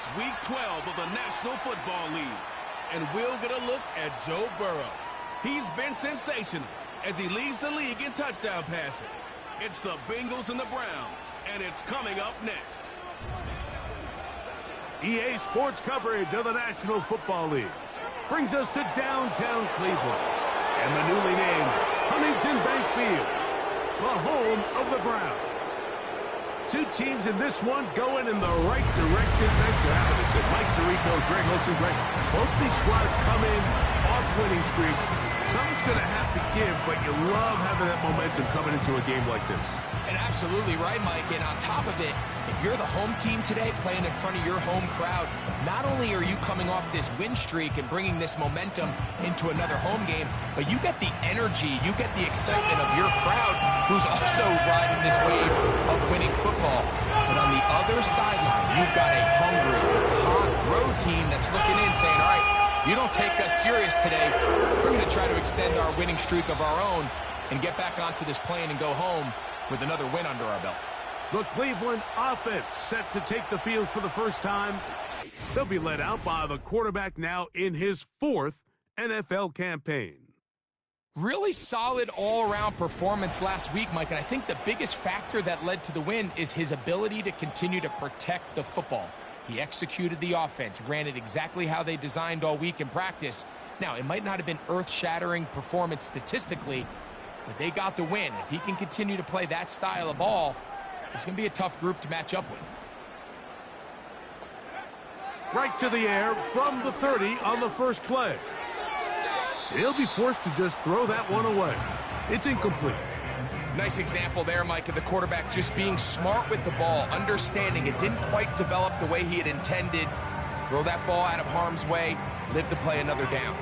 It's Week 12 of the National Football League, and we'll get a look at Joe Burrow. He's been sensational as he leads the league in touchdown passes. It's the Bengals and the Browns, and it's coming up next. EA Sports coverage of the National Football League brings us to downtown Cleveland and the newly named Huntington Bank Field, the home of the Browns. Two teams in this one going in the right direction. Thanks for having us. Mike Tirico, Greg Olsen. Greg, both these squads come in off winning streaks. Something's going to have to give, but you love having that momentum coming into a game like this. And absolutely right, Mike. And on top of it, if you're the home team today playing in front of your home crowd, not only are you coming off this win streak and bringing this momentum into another home game, but you get the energy, you get the excitement of your crowd who's also riding this wave of winning football. But on the other sideline, you've got a hungry, hot road team that's looking in saying, all right, if you don't take us serious today, we're going to try to extend our winning streak of our own and get back onto this plane and go home with another win under our belt. The Cleveland offense set to take the field for the first time. They'll be led out by the quarterback now in his fourth NFL campaign. Really solid all-around performance last week, Mike, and I think the biggest factor that led to the win is his ability to continue to protect the football. He executed the offense, ran it exactly how they designed all week in practice. Now, it might not have been earth-shattering performance statistically, but they got the win. If he can continue to play that style of ball, it's going to be a tough group to match up with. Right to the air from the 30 on the first play. He'll be forced to just throw that one away. It's incomplete. Nice example there, Mike, of the quarterback just being smart with the ball, understanding it didn't quite develop the way he had intended. Throw that ball out of harm's way, live to play another down.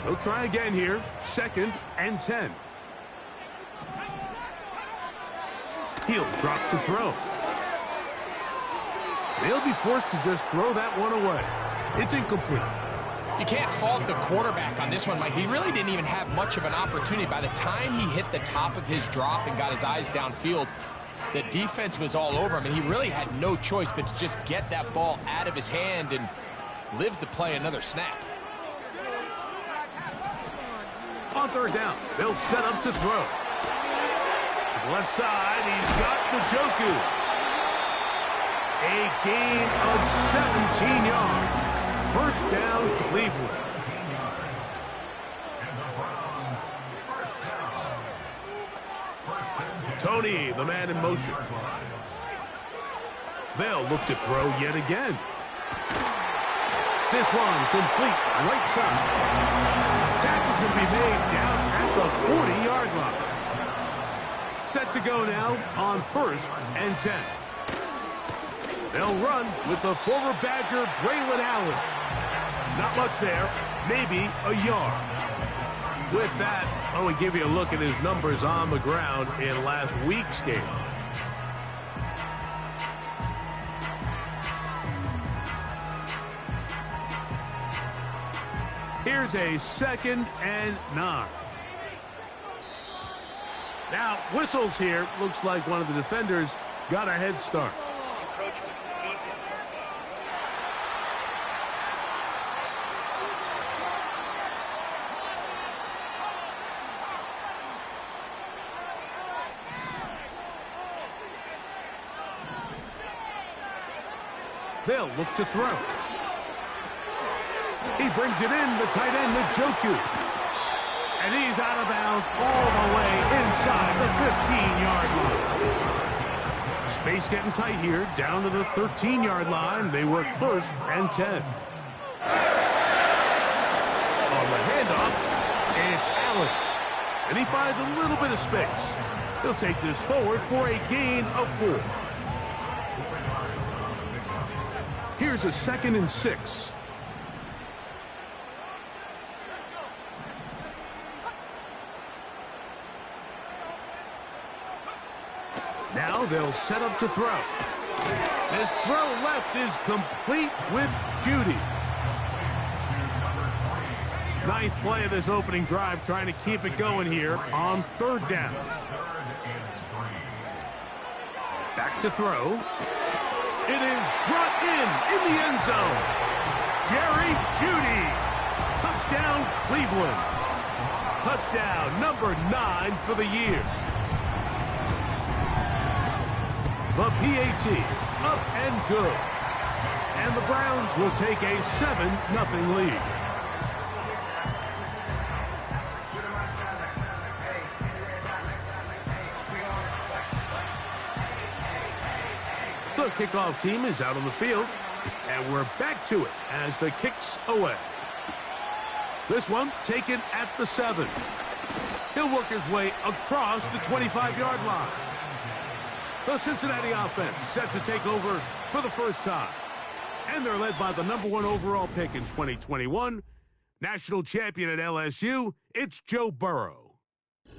He'll try again here, 2nd and 10. He'll drop to throw. They'll be forced to just throw that one away. It's incomplete. You can't fault the quarterback on this one, Mike. He really didn't even have much of an opportunity. By the time he hit the top of his drop and got his eyes downfield, the defense was all over him, and he really had no choice but to just get that ball out of his hand and live to play another snap. On 3rd down, they'll set up to throw. To the left side, he's got Njoku. A gain of 17 yards. First down, Cleveland. Tony, the man in motion. They'll look to throw yet again. This one complete, right side. Tackle's going to be made down at the 40-yard line. Set to go now on 1st and 10. They'll run with the former Badger, Braylon Allen. Not much there, maybe a yard. With that, I want to give you a look at his numbers on the ground in last week's game. Here's a 2nd and 9. Now, whistles here. Looks like one of the defenders got a head start. They'll look to throw. He brings it in, the tight end, Njoku. And he's out of bounds all the way inside the 15-yard line. Space getting tight here, down to the 13-yard line. They work 1st and 10. On the handoff, it's Allen. And he finds a little bit of space. He'll take this forward for a gain of 4. Here's a 2nd and 6. Now they'll set up to throw. This throw left is complete with Judy. 9th play of this opening drive, trying to keep it going here on 3rd down. Back to throw. It is brought in the end zone. Jerry Jeudy. Touchdown, Cleveland. Touchdown number 9 for the year. The PAT up and good. And the Browns will take a 7-0 lead. The kickoff team is out on the field, and we're back to it as the kick's away. This one taken at the 7. He'll work his way across the 25-yard line. The Cincinnati offense set to take over for the first time. And they're led by the #1 overall pick in 2021, national champion at LSU, it's Joe Burrow.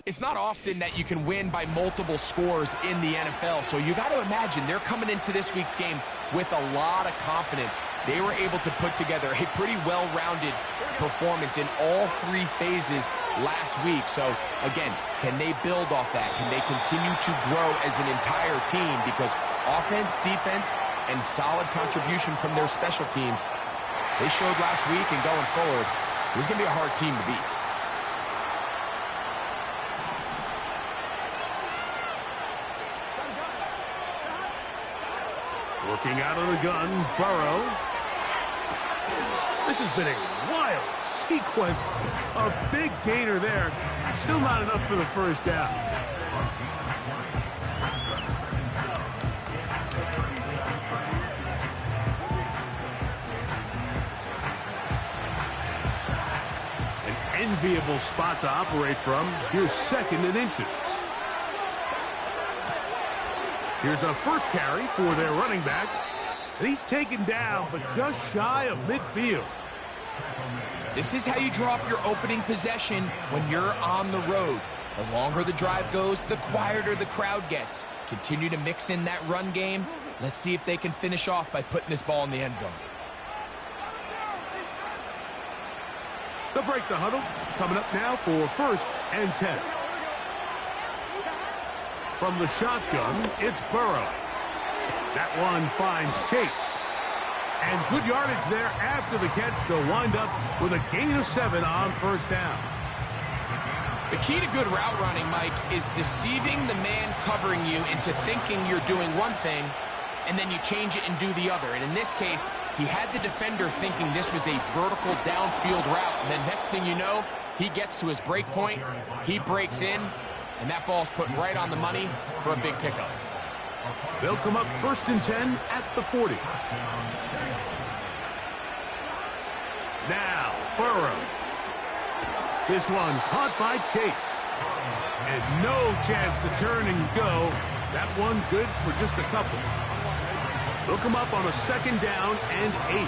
It's not often that you can win by multiple scores in the NFL, so you got to imagine they're coming into this week's game with a lot of confidence. They were able to put together a pretty well-rounded performance in all 3 phases last week. So, again, can they build off that? Can they continue to grow as an entire team? Because offense, defense, and solid contribution from their special teams, they showed last week, and going forward, this is going to be a hard team to beat. Working out of the gun, Burrow. This has been a wild sequence. A big gainer there. Still not enough for the first down. An enviable spot to operate from. Here's 2nd and inches. Here's a first carry for their running back. And he's taken down, but just shy of midfield. This is how you draw up your opening possession when you're on the road. The longer the drive goes, the quieter the crowd gets. Continue to mix in that run game. Let's see if they can finish off by putting this ball in the end zone. They'll break the huddle. Coming up now for 1st and 10. From the shotgun, it's Burrow. That one finds Chase. And good yardage there after the catch. They'll wind up with a gain of 7 on first down. The key to good route running, Mike, is deceiving the man covering you into thinking you're doing one thing, and then you change it and do the other. And in this case, he had the defender thinking this was a vertical downfield route. And then next thing you know, he gets to his break point, he breaks in, and that ball's put right on the money for a big pickup. They'll come up 1st and 10 at the 40. Now, Burrow. This one caught by Chase. And no chance to turn and go. That one good for just a couple. They'll come up on a 2nd down and 8.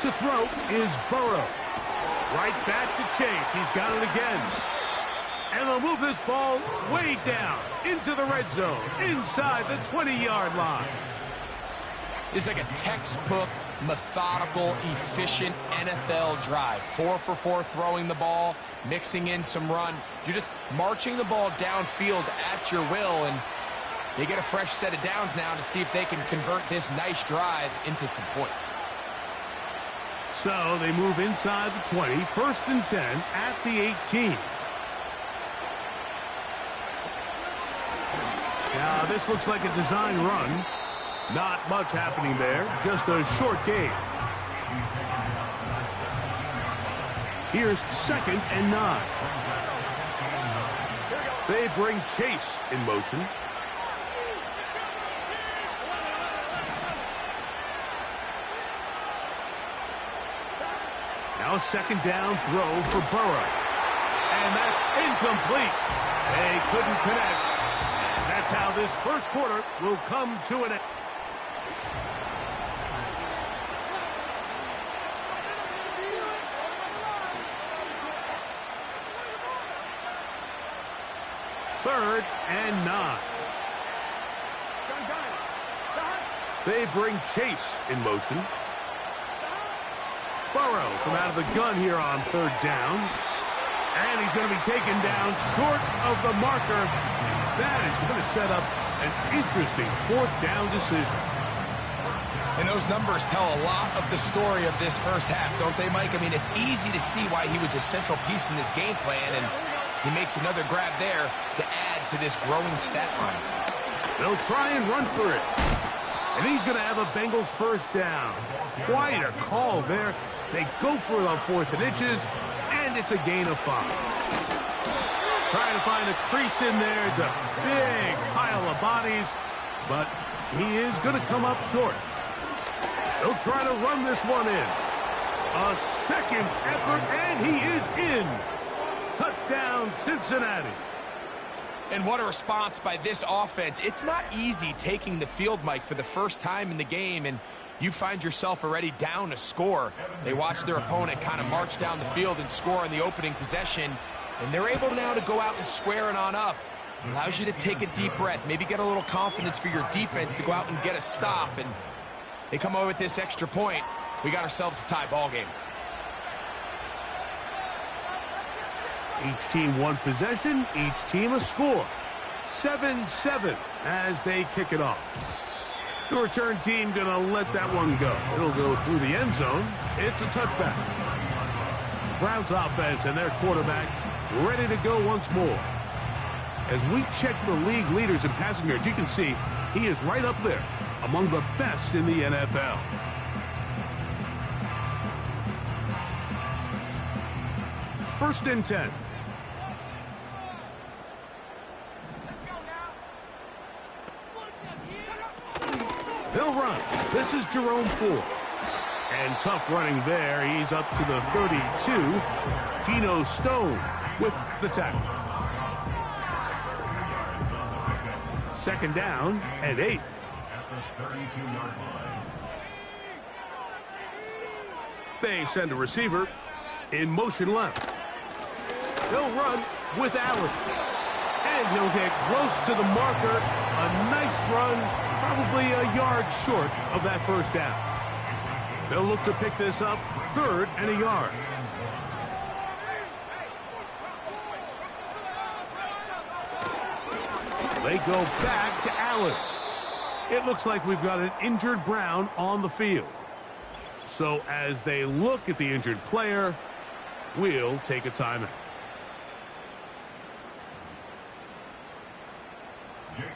To throw is Burrow. Right back to Chase. He's got it again. And they'll move this ball way down into the red zone, inside the 20-yard line. It's like a textbook, methodical, efficient NFL drive. 4 for 4 throwing the ball, mixing in some run. You're just marching the ball downfield at your will, and they get a fresh set of downs now to see if they can convert this nice drive into some points. So they move inside the 20, 1st and 10 at the 18. Now this looks like a design run. Not much happening there, just a short gain. Here's 2nd and 9. They bring Chase in motion. Now a 2nd down throw for Burrow. And that's incomplete. They couldn't connect. And that's how this first quarter will come to an end. Third and 9. They bring Chase in motion. Burrow from out of the gun here on 3rd down. And he's going to be taken down short of the marker. And that is going to set up An interesting fourth down decision. And those numbers tell a lot of the story of this first half, don't they, Mike? I mean, it's easy to see why he was a central piece in this game plan, and he makes another grab there to add to this growing stat line. They'll try and run for it. And he's going to have a Bengals first down. Quite a call there. They go for it on 4th and inches, and it's a gain of 5. Trying to find a crease in there. It's a big pile of bodies, but he is going to come up short. They'll try to run this one in. A second effort, and he is in. Touchdown, Cincinnati. And what a response by this offense. It's not easy taking the field, Mike, for the first time in the game, and you find yourself already down a score. They watch their opponent kind of march down the field and score on the opening possession, and they're able now to go out and square it on up. Allows you to take a deep breath, maybe get a little confidence for your defense to go out and get a stop, and they come away with this extra point. We got ourselves a tie ball game. Each team one possession, each team a score. 7-7 as they kick it off. The return team going to let that one go. It'll go through the end zone. It's a touchback. Browns offense and their quarterback ready to go once more. As we check the league leaders in passing yards, you can see he is right up there among the best in the NFL. First and 10. They'll run. This is Jerome Ford. And tough running there. He's up to the 32. Geno Stone with the tackle. Second down and 8. They send a receiver in motion left. They'll run with Allen. And he'll get close to the marker. A nice run, probably a yard short of that first down. They'll look to pick this up, 3rd and a yard. They go back to Allen. It looks like we've got an injured Brown on the field. So as they look at the injured player, we'll take a timeout.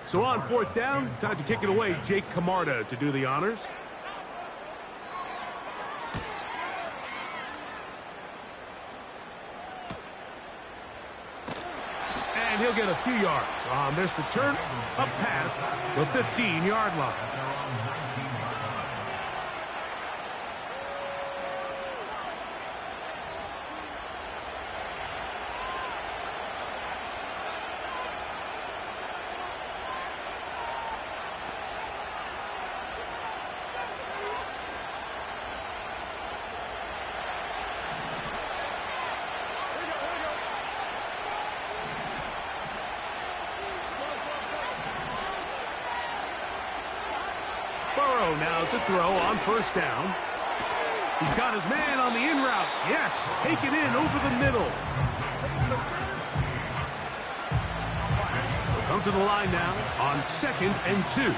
So on 4th down, time to kick it away. Jake Camarda to do the honors. And he'll get a few yards on this return, up past the 15-yard line. Now to throw on 1st down. He's got his man on the in route. Yes, take it in over the middle. We'll come to the line now on 2nd and 2.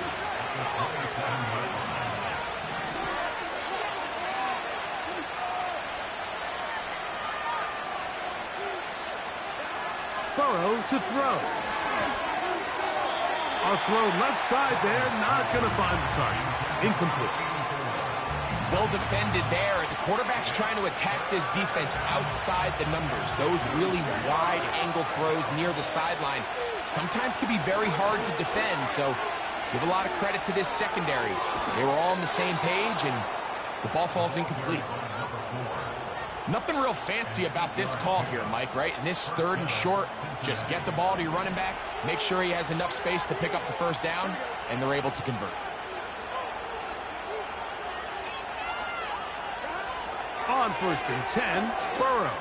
Burrow to throw. A throw left side there, not going to find the target. Incomplete. Well defended there. The quarterback's trying to attack this defense outside the numbers. Those really wide angle throws near the sideline sometimes can be very hard to defend. So give a lot of credit to this secondary. They were all on the same page, and the ball falls incomplete. Nothing real fancy about this call here, Mike, right? In this 3rd and short, just get the ball to your running back, make sure he has enough space to pick up the first down, and they're able to convert. On 1st and 10, Burrow.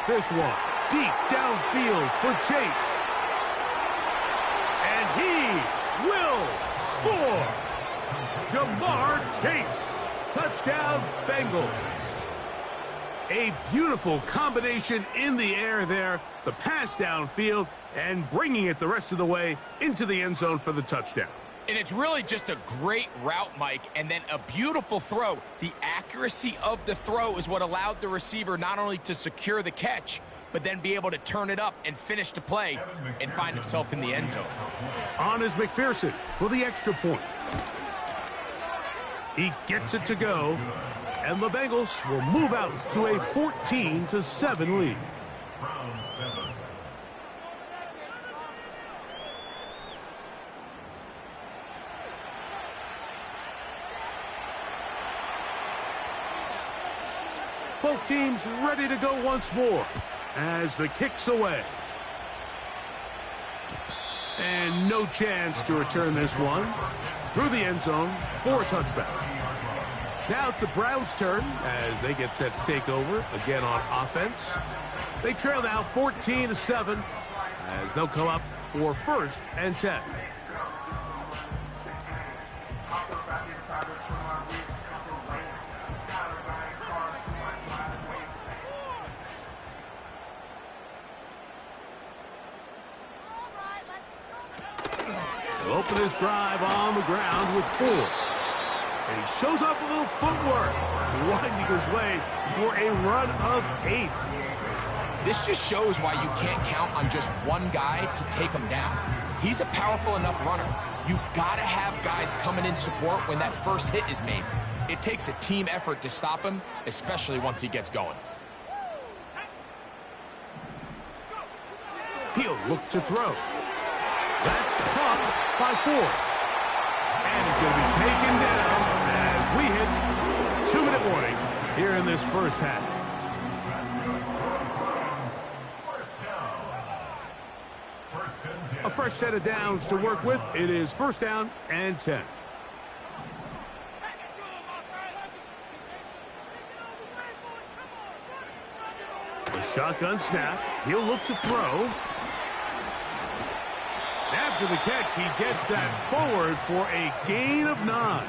This one deep downfield for Chase. And he will score. Jamar Chase. Touchdown, Bengals. A beautiful combination in the air there. The pass downfield and bringing it the rest of the way into the end zone for the touchdown. And it's really just a great route, Mike, and then a beautiful throw. The accuracy of the throw is what allowed the receiver not only to secure the catch, but then be able to turn it up and finish the play and find himself in the end zone. On is McPherson for the extra point. He gets it to go, and the Bengals will move out to a 14-7 lead. Both teams ready to go once more as the kick's away. And no chance to return this one through the end zone for a touchback. Now it's the Browns' turn as they get set to take over again on offense. They trail now 14-7 as they'll come up for 1st and 10. He'll open his drive on the ground with 4. And he shows off a little footwork, winding his way for a run of 8. This just shows why you can't count on just one guy to take him down. He's a powerful enough runner. You gotta have guys coming in support when that first hit is made. It takes a team effort to stop him, especially once he gets going. He'll look to throw. That's caught by 4. And he's going to be taken down as we hit 2-minute warning here in this first half. A fresh set of downs to work with. It is 1st down and 10. The shotgun snap. He'll look to throw. After the catch, he gets that forward for a gain of 9.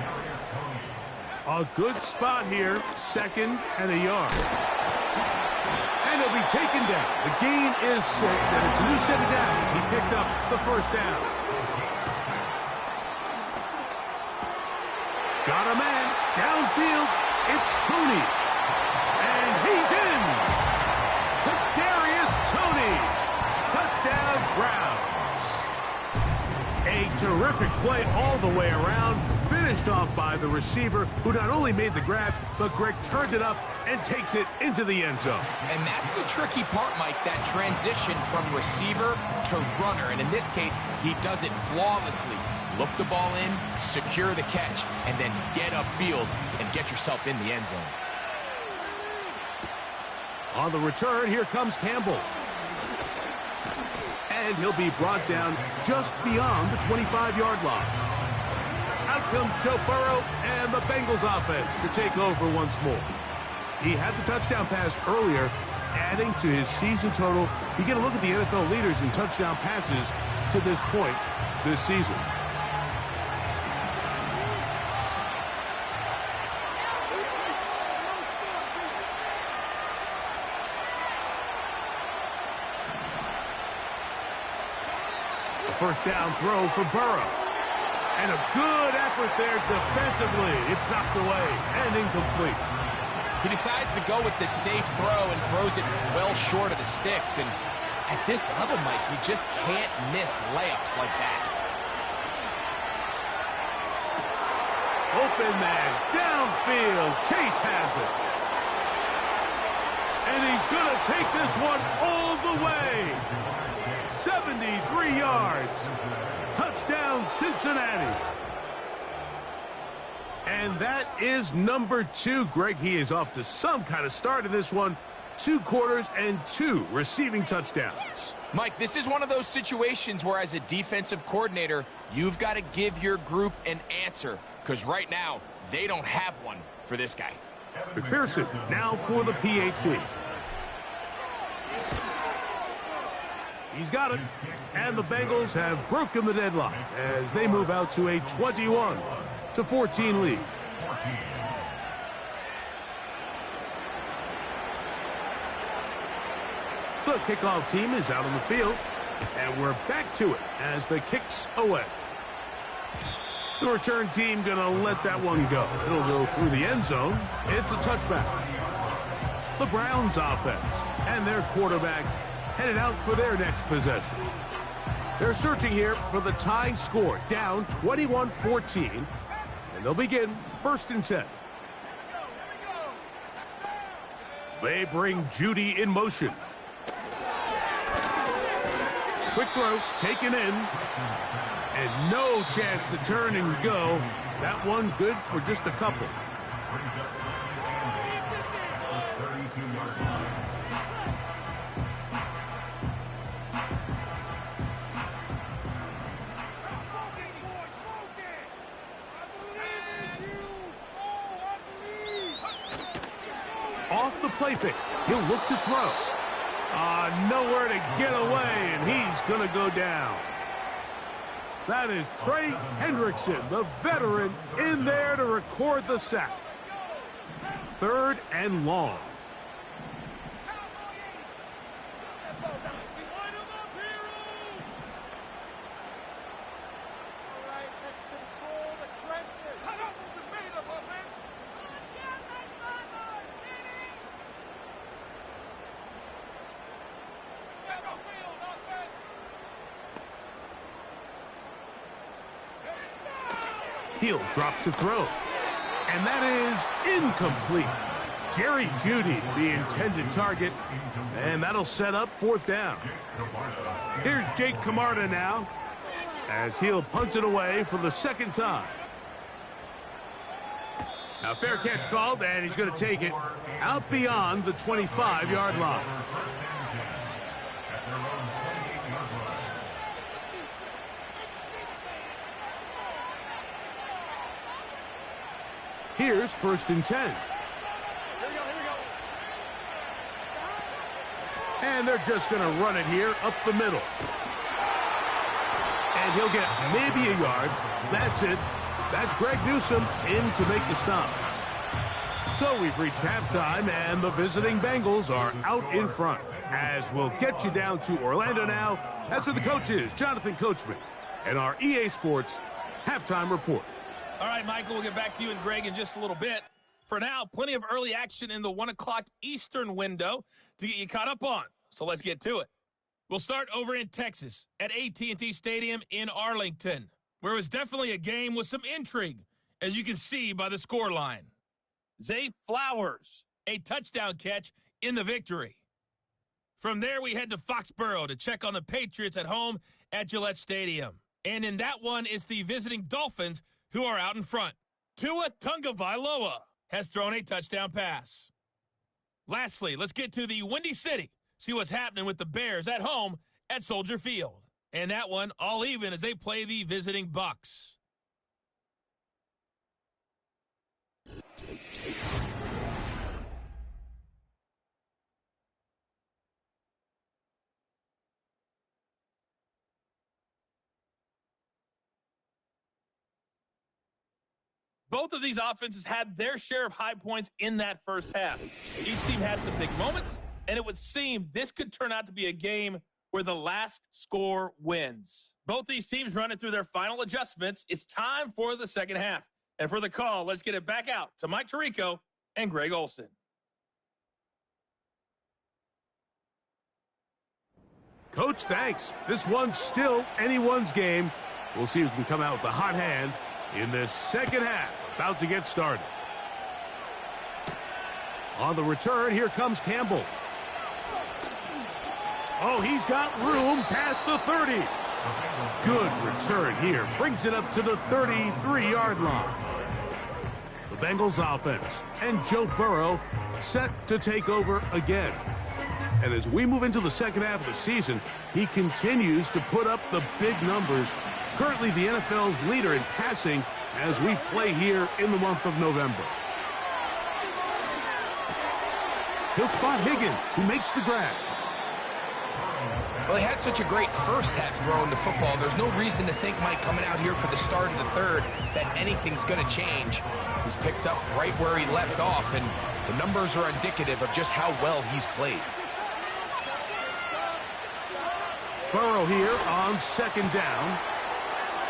A good spot here, 2nd and a yard. And he'll be taken down. The gain is 6, and it's a new set of downs. He picked up the 1st down. Got a man downfield. It's Toney. And he's in. Kadarius Toney. Touchdown, Browns. A terrific play all the way around, finished off by the receiver, who not only made the grab, but Greg turned it up and takes it into the end zone. And that's the tricky part, Mike, that transition from receiver to runner. And in this case, he does it flawlessly. Look the ball in, secure the catch, and then get upfield and get yourself in the end zone. On the return, here comes Campbell. And he'll be brought down just beyond the 25-yard line. Out comes Joe Burrow and the Bengals offense to take over once more. He had the touchdown pass earlier, adding to his season total. You get a look at the NFL leaders in touchdown passes to this point this season. First down throw for Burrow. And a good effort there defensively. It's knocked away and incomplete. He decides to go with the safe throw and throws it well short of the sticks. And at this level, Mike, you just can't miss layups like that. Open man downfield. Chase has it. And he's going to take this one all the way. 73 yards. Touchdown, Cincinnati. And that is number 2. Greg, he is off to some kind of start in this one. 2 quarters and 2 receiving touchdowns. Mike, this is one of those situations where as a defensive coordinator, you've got to give your group an answer. Because right now, they don't have one for this guy. McPherson now for the PAT. He's got it. And the Bengals have broken the deadlock as they move out to a 21-14 lead. The kickoff team is out on the field, and we're back to it as the kick's away. The return team going to let that one go. It'll go through the end zone. It's a touchback. The Browns offense and their quarterback headed out for their next possession. They're searching here for the tying score, down 21-14, and they'll begin 1st and 10. They bring Judy in motion. Quick throw, taken in, and no chance to turn and go. That one good for just a couple. Off the play fake, he'll look to throw. Nowhere to get away, and he's going to go down. That is Trey Hendrickson, the veteran, in there to record the sack. 3rd and long. He'll drop to throw. And that is incomplete. Jerry Jeudy, the intended target. And that'll set up 4th down. Here's Jake Camarda now, as he'll punt it away for the 2nd time. Now fair catch called, and he's going to take it out beyond the 25-yard line. Here's 1st and 10. And they're just going to run it here up the middle. And he'll get maybe a yard. That's it. That's Greg Newsome in to make the stop. So we've reached halftime, and the visiting Bengals are out in front. As we'll get you down to Orlando now. That's where the coach is, Jonathan Coachman, and our EA Sports halftime report. All right, Michael, we'll get back to you and Greg in just a little bit. For now, plenty of early action in the 1 o'clock Eastern window to get you caught up on. So let's get to it. We'll start over in Texas at AT&T Stadium in Arlington, where it was definitely a game with some intrigue, as you can see by the scoreline. Zay Flowers, a touchdown catch in the victory. From there, we head to Foxborough to check on the Patriots at home at Gillette Stadium. And in that one, it's the visiting Dolphins who are out in front. Tua Tagovailoa has thrown a touchdown pass. Lastly, let's get to the Windy City, see what's happening with the Bears at home at Soldier Field. And that one all even as they play the visiting Bucks. Both of these offenses had their share of high points in that first half. Each team had some big moments, and it would seem this could turn out to be a game where the last score wins. Both these teams running through their final adjustments. It's time for the second half. And for the call, let's get it back out to Mike Tirico and Greg Olson. Coach, thanks. This one's still anyone's game. We'll see who can come out with the hot hand in this second half. About to get started. On the return, here comes Campbell. Oh, he's got room past the 30. Good return here. Brings it up to the 33-yard line. The Bengals offense and Joe Burrow set to take over again. And as we move into the second half of the season, he continues to put up the big numbers. Currently the NFL's leader in passing as we play here in the month of November. He'll spot Higgins, who makes the grab. Well, he had such a great first half throwing the football. There's no reason to think, Mike, coming out here for the start of the third, that anything's going to change. He's picked up right where he left off, and the numbers are indicative of just how well he's played. Burrow here on second down.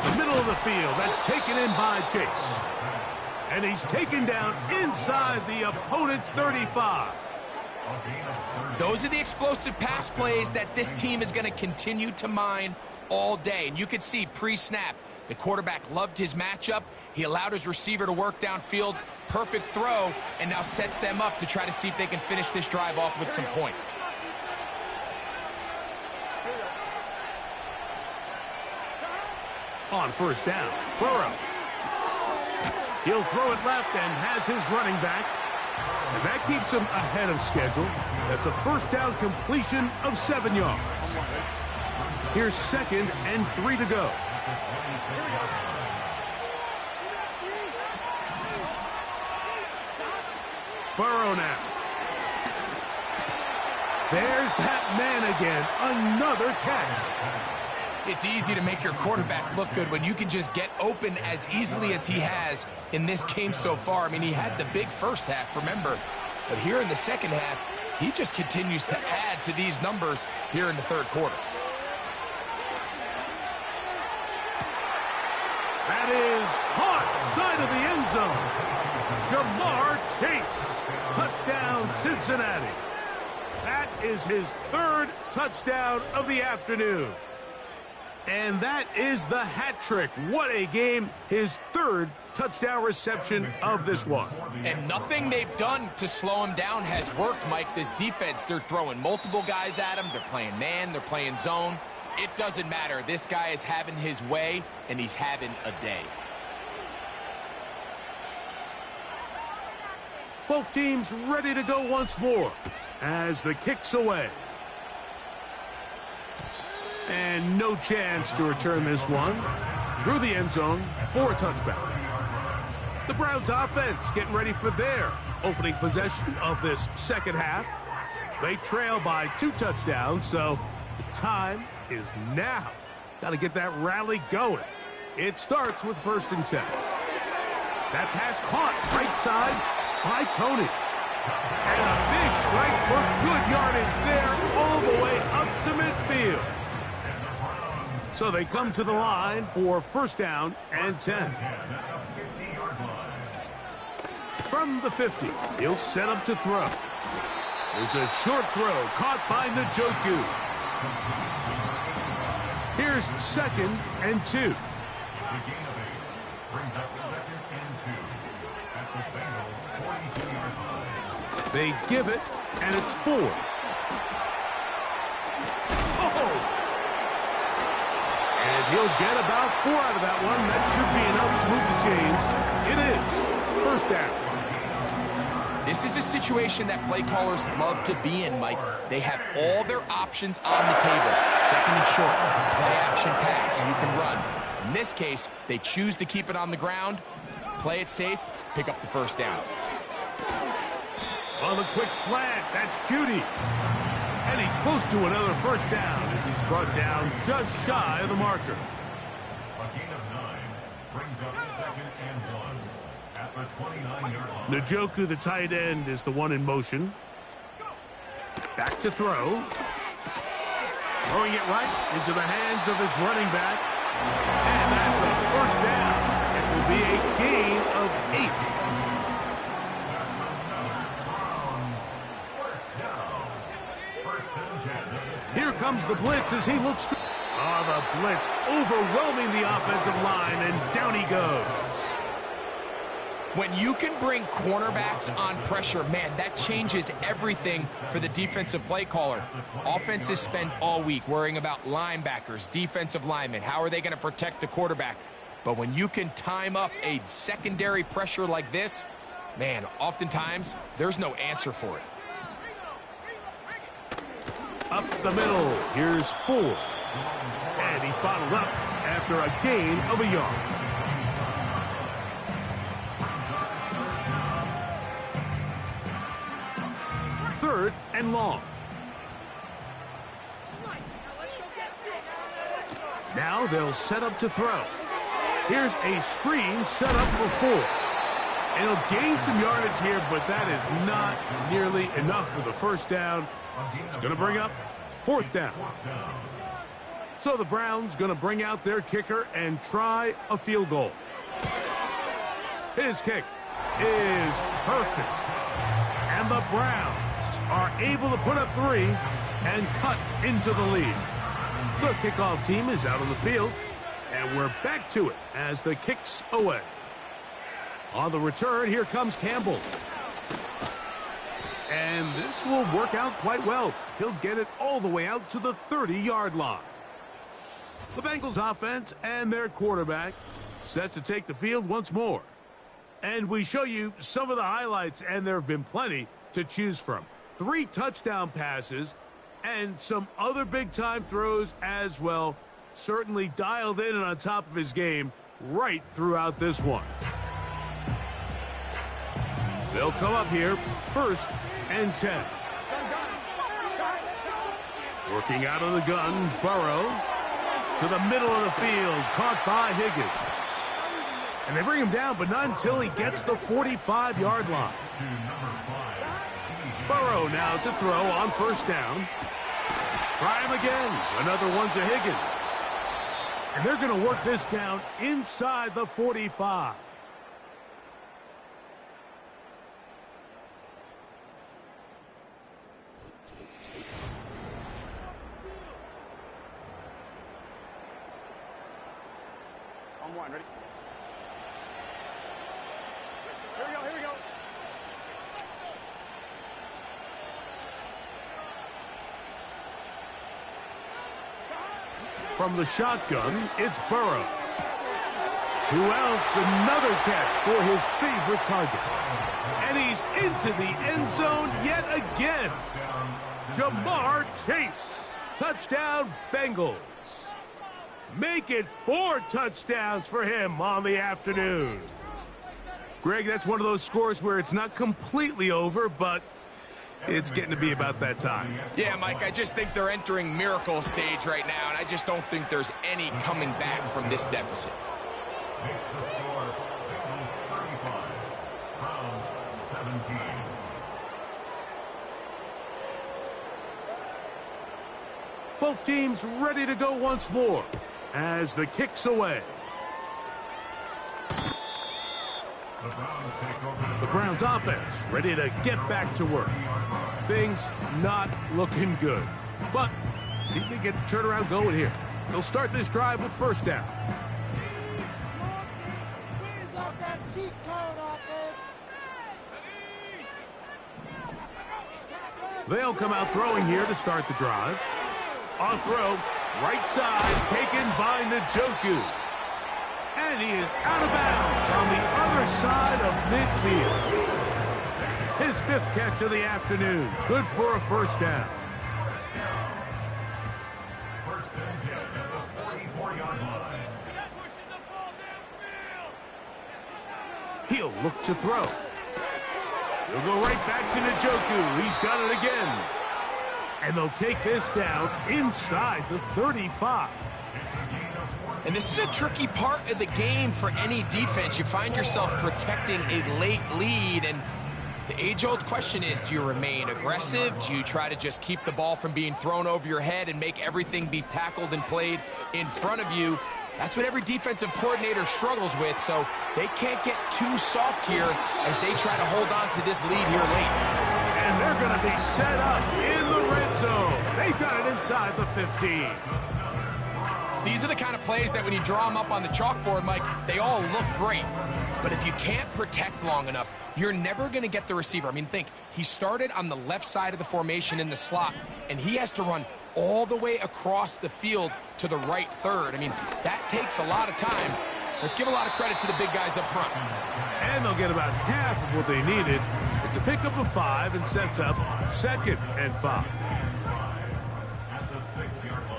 The middle of the field. That's taken in by Chase. And he's taken down inside the opponent's 35. Those are the explosive pass plays that this team is going to continue to mine all day. And you can see pre-snap, the quarterback loved his matchup. He allowed his receiver to work downfield. Perfect throw, and now sets them up to try to see if they can finish this drive off with some points. On first down, Burrow. He'll throw it left and has his running back. And that keeps him ahead of schedule. That's a first down completion of 7 yards. Here's 2nd and 3 to go. Burrow now. There's that man again. Another catch. It's easy to make your quarterback look good when you can just get open as easily as he has in this game so far. I mean, he had the big first half, remember. But here in the second half, he just continues to add to these numbers here in the third quarter. That is caught side of the end zone. Jamar Chase. Touchdown, Cincinnati. That is his 3rd touchdown of the afternoon. And that is the hat trick. What a game. His 3rd touchdown reception of this one. And nothing they've done to slow him down has worked, Mike. This defense, they're throwing multiple guys at him. They're playing man. They're playing zone. It doesn't matter. This guy is having his way, and he's having a day. Both teams ready to go once more as the kick's away. And no chance to return this one through the end zone for a touchback. The Browns offense getting ready for their opening possession of this second half. They trail by 2 touchdowns, so the time is now. Got to get that rally going. It starts with 1st and 10. That pass caught right side by Tony. And a big strike for good yardage there all the way up to midfield. So they come to the line for 1st down and 10. From the 50, he'll set up to throw. There's a short throw caught by Njoku. Here's 2nd and 2. They give it, and it's 4. Oh! And he'll get about 4 out of that one. That should be enough to move the chains. It is 1st down. This is a situation that play callers love to be in, Mike. They have all their options on the table. 2nd and short, play action pass, you can run. In this case, they choose to keep it on the ground, play it safe, pick up the 1st down. On the quick slant, that's Judy. And he's close to another 1st down as he's brought down just shy of the marker. A gain of 9 brings up 2nd and 1 at the 29-yard line. Njoku, the tight end, is the one in motion. Back to throw. Throwing it right into the hands of his running back. And that's a 1st down. It will be a gain of 8. Here comes the blitz as he looks. Oh, the blitz overwhelming the offensive line, and down he goes. When you can bring cornerbacks on pressure, man, that changes everything for the defensive play caller. Offenses spend all week worrying about linebackers, defensive linemen. How are they going to protect the quarterback? But when you can time up a secondary pressure like this, man, oftentimes there's no answer for it. Up the middle, here's 4. And he's bottled up after a gain of a yard. Third and long. Now they'll set up to throw. Here's a screen set up for 4. And he'll gain some yardage here, but that is not nearly enough for the 1st down. It's going to bring up 4th down. So the Browns going to bring out their kicker and try a field goal. His kick is perfect. And the Browns are able to put up 3 and cut into the lead. The kickoff team is out on the field, and we're back to it as the kick's away. On the return, here comes Campbell. And this will work out quite well. He'll get it all the way out to the 30-yard line. The Bengals offense and their quarterback set to take the field once more. And we show you some of the highlights, and there have been plenty to choose from. 3 touchdown passes and some other big-time throws as well. Certainly dialed in and on top of his game right throughout this one. They'll come up here, 1st and 10. Working out of the gun, Burrow. To the middle of the field, caught by Higgins. And they bring him down, but not until he gets the 45-yard line. Burrow now to throw on 1st down. Try him again. Another one to Higgins. And they're going to work this down inside the 45. On 1, ready? Here we go, here we go. From the shotgun, it's Burrow. Who else? Another catch for his favorite target. And he's into the end zone yet again. Jamar Chase. Touchdown, Bengals. Make it 4 touchdowns for him on the afternoon. Greg, that's one of those scores where it's not completely over, but it's getting to be about that time. Yeah, Mike, I just think they're entering miracle stage right now, and I just don't think there's any coming back from this deficit. Makes the score Bengals 35, Browns 17. Both teams ready to go once more as the kick's away. The Browns offense ready to get back to work. Things not looking good, but see if they get the turnaround going here. They'll start this drive with 1st down. We got that cheat code offense. They'll come out throwing here to start the drive. On throw, right side, taken by Njoku. And he is out of bounds on the other side of midfield. His 5th catch of the afternoon. Good for a 1st down. 1st and 10 at the 44-yard line. He'll look to throw. He'll go right back to Njoku. He's got it again. And they'll take this down inside the 35. And this is a tricky part of the game for any defense. You find yourself protecting a late lead, and the age-old question is, do you remain aggressive? Do you try to just keep the ball from being thrown over your head and make everything be tackled and played in front of you? That's what every defensive coordinator struggles with, so they can't get too soft here as they try to hold on to this lead here late. And they're going to be set up in the red zone. They've got it inside the 15. These are the kind of plays that when you draw them up on the chalkboard, Mike, they all look great. But if you can't protect long enough, you're never going to get the receiver. I mean, think, he started on the left side of the formation in the slot, and he has to run all the way across the field to the right third. I mean, that takes a lot of time. Let's give a lot of credit to the big guys up front. And they'll get about half of what they needed. It's a pickup of 5 and sets up 2nd and 5. At the 6-yard line.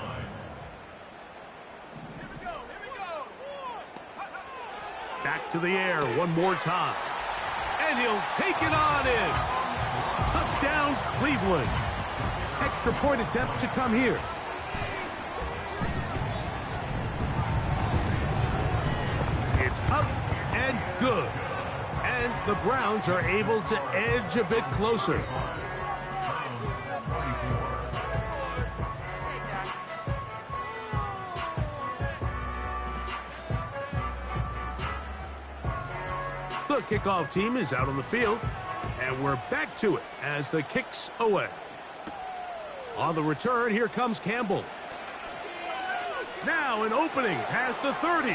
Back to the air one more time. And he'll take it on in. Touchdown, Cleveland. Extra point attempt to come here. It's up and good. And the Browns are able to edge a bit closer. The kickoff team is out on the field, and we're back to it as the kick's away. On the return, here comes Campbell. Now an opening past the 30.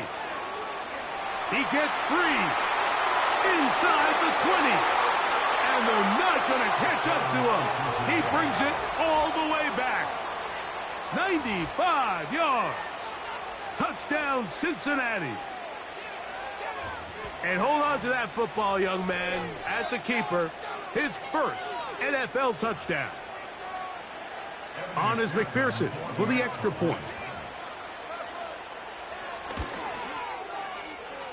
He gets free inside the 20. And they're not going to catch up to him. He brings it all the way back. 95 yards. Touchdown, Cincinnati. And hold on to that football, young man. That's a keeper. His first NFL touchdown. On is McPherson for the extra point.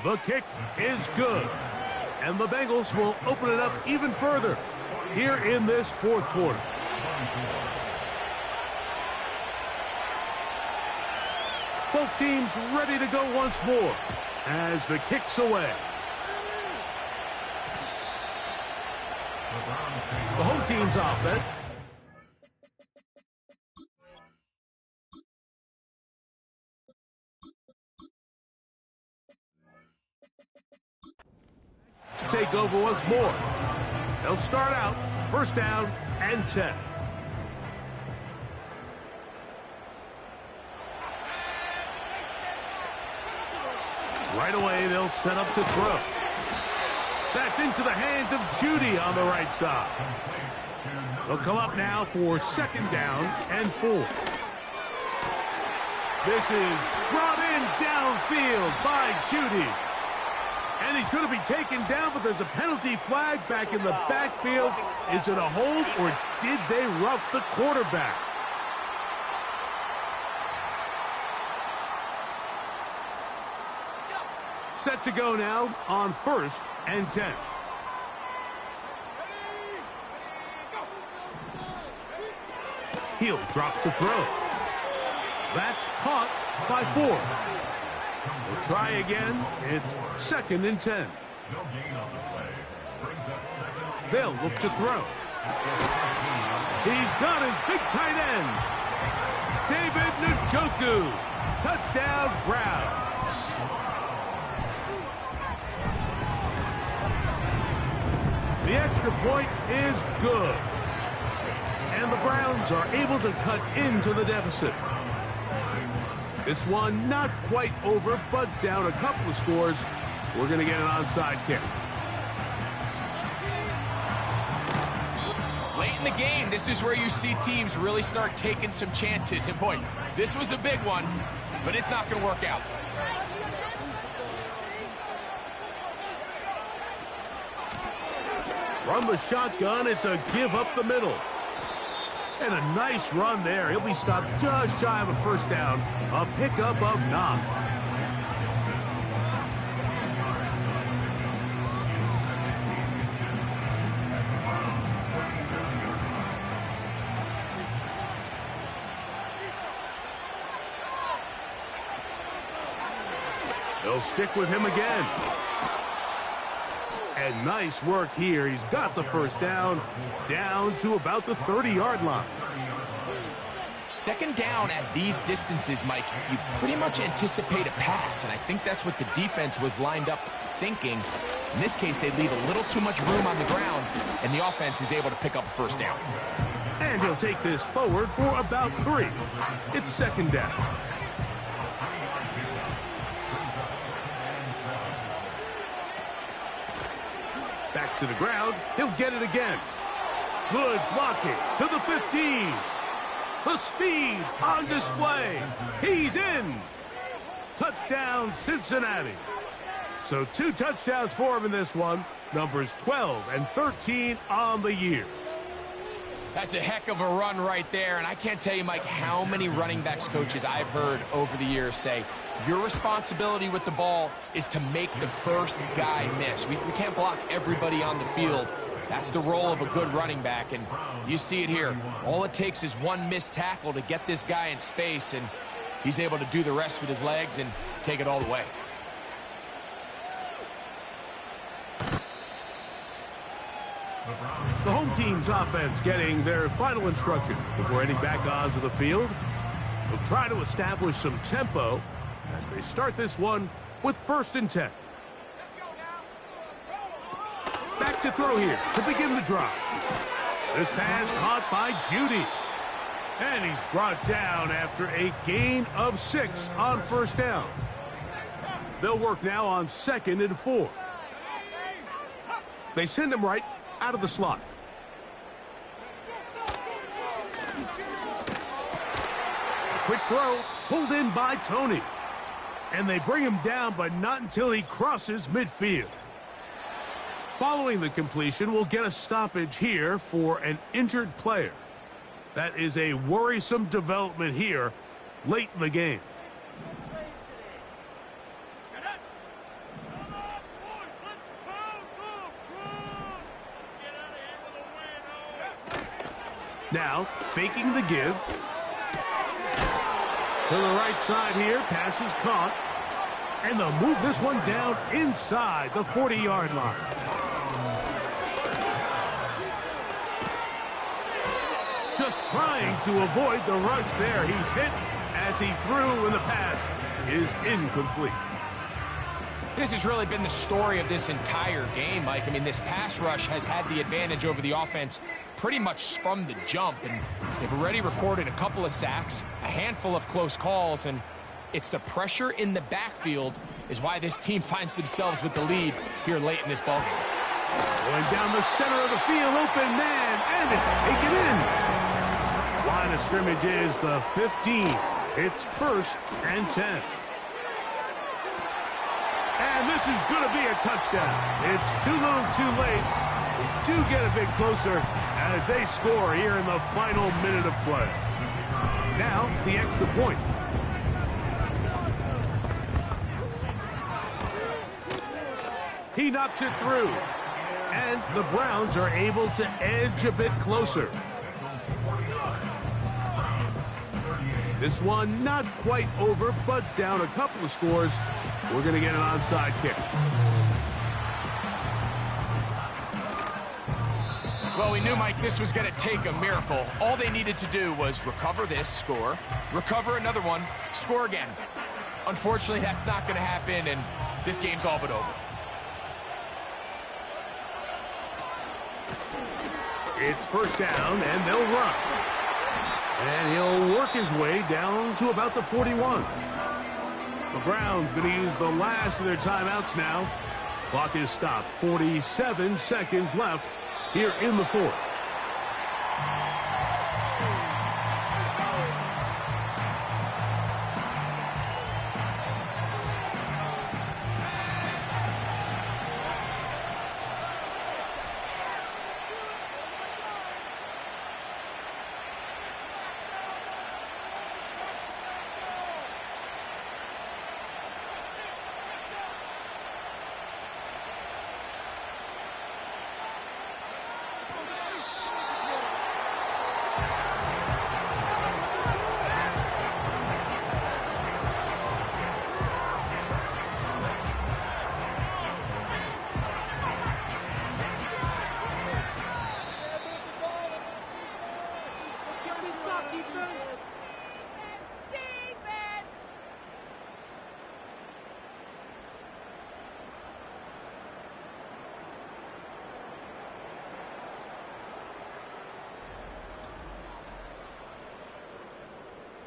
The kick is good. And the Bengals will open it up even further here in this fourth quarter. Both teams ready to go once more as the kick's away. The home team's offense. Take over once more. They'll start out first down and 10. Right away, they'll set up to throw. That's into the hands of Judy on the right side. They'll come up now for second down and 4. This is brought in downfield by Judy. And he's going to be taken down, but there's a penalty flag back in the backfield. Is it a hold, or did they rough the quarterback? Set to go now on first and 10. He'll drop to throw. That's caught by 4. We'll try again. It's second and 10. They'll look to throw. He's got his big tight end. David Njoku. Touchdown, Browns. The extra point is good. And the Browns are able to cut into the deficit. This one not quite over, but down a couple of scores. We're going to get an onside kick. Late in the game, this is where you see teams really start taking some chances. And boy, this was a big one, but it's not going to work out. From the shotgun, it's a give up the middle. And a nice run there. He'll be stopped just shy of a first down. A pickup of 9. They'll stick with him again. And nice work here. He's got the first down to about the 30-yard line. Second down at these distances, Mike, you pretty much anticipate a pass, and I think that's what the defense was lined up thinking. In this case, they leave a little too much room on the ground, and the offense is able to pick up a first down. And he'll take this forward for about 3. It's second down. Back to the ground. He'll get it again. Good blocking to the 15. The speed on display. He's in. Touchdown, Cincinnati. So 2 touchdowns for him in this one. Numbers 12 and 13 on the year. That's a heck of a run right there, and I can't tell you, Mike, how many running backs coaches I've heard over the years say, your responsibility with the ball is to make the first guy miss. We can't block everybody on the field. That's the role of a good running back, and you see it here. All it takes is one missed tackle to get this guy in space, and he's able to do the rest with his legs and take it all the way. The home team's offense getting their final instructions before heading back onto the field. They'll try to establish some tempo as they start this one with first and 10. to throw here to begin the drive. This pass caught by Judy. And he's brought down after a gain of 6 on first down. They'll work now on 2nd and 4. They send him right out of the slot. A quick throw pulled in by Tony. And they bring him down, but not until he crosses midfield. Following the completion, we'll get a stoppage here for an injured player. That is a worrisome development here late in the game. Now, faking the give. To the right side here, pass is caught. And they'll move this one down inside the 40-yard line. Just trying to avoid the rush there. He's hit as he threw, and the pass is incomplete. This has really been the story of this entire game, Mike. I mean, this pass rush has had the advantage over the offense pretty much from the jump, and they've already recorded a couple of sacks, a handful of close calls, and it's the pressure in the backfield is why this team finds themselves with the lead here late in this ballgame. Going down the center of the field, open man, and it's taken in. Line of scrimmage is the 15. It's 1st and 10. And this is going to be a touchdown. It's too little too late. We do get a bit closer as they score here in the final minute of play. Now, the extra point. He knocks it through. And the Browns are able to edge a bit closer. This one not quite over, but down a couple of scores. We're going to get an onside kick. Well, we knew, Mike, this was going to take a miracle. All they needed to do was recover this, score, recover another one, score again. Unfortunately, that's not going to happen, and this game's all but over. It's 1st down, and they'll run. And he'll work his way down to about the 41. The Browns going to use the last of their timeouts now. Clock is stopped. 47 seconds left here in the 4th.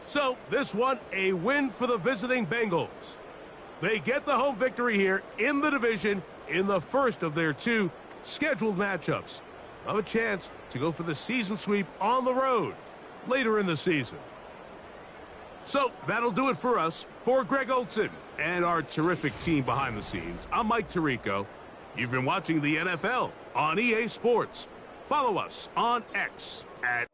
So, this one, a win for the visiting Bengals. They get the home victory here in the division in the first of their 2 scheduled matchups. Have a chance to go for the season sweep on the road later in the season. So, that'll do it for us. For Greg Olson and our terrific team behind the scenes, I'm Mike Tirico. You've been watching the NFL on EA Sports. Follow us on X at